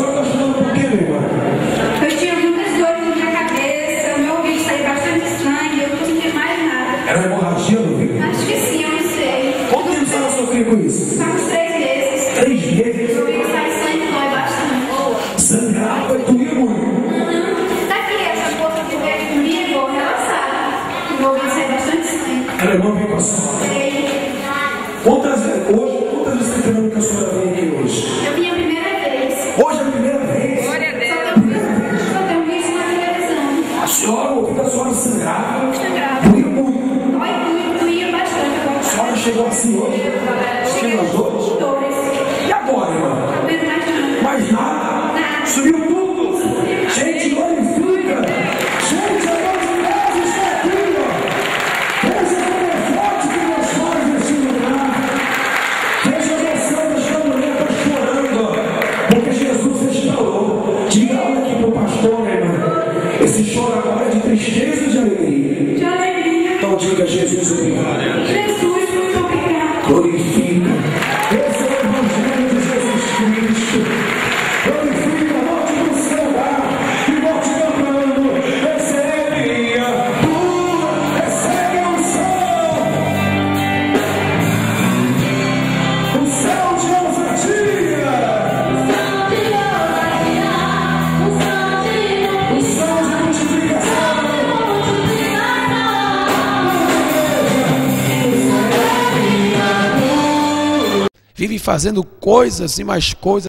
senhora está chorando por quê, meu irmão? Eu tinha muitas dores na minha cabeça, o meu ouvido saiu bastante sangue, eu não sentia mais nada. Era hemorragia no ouvido? Acho que sim, eu não sei. Quanto tempo ela sofreu com isso? Só uns 3 meses. 3 meses? Meu ouvido sai sangue e dói bastante. Sangrava e doía muito. Daqui, essa boca que veio comigo, relaxada. Meu ouvido sai bastante sangue. Ela é uma passada. Quantas vezes você tem que a senhora vem aqui hoje? Eu vim a primeira vez. Hoje é a primeira vez? Glória a Deus. Só tenho visto na televisão. A senhora, o ouvido da senhora sangrava? Sangrava. Doía muito. Dói muito, doía bastante. A senhora chegou assim hoje? Cheguei as dores? Dores. E agora, irmã? Não vejo mais nada. Mais nada? Subiu tudo? Gente, glorifica! Gente, agora de casa está aqui, ó! Veja como é forte que Deus faz nesse lugar! Veja a emoção desta mulher está chorando, ó! Porque Jesus restaurou. Diga olha aqui para o pastor, minha irmã. Esse choro agora é de tristeza e de alegria. De alegria. Então diga Jesus, obrigado. Jesus, muito obrigado. Glorifica. Esse é o Evangelho de Jesus Cristo. Glorifica, volte no seu lugar e volte cantando. Recebe a tua, recebe a unção. O céu de ousadia. O céu de multiplicação. Vive fazendo coisas e mais coisas.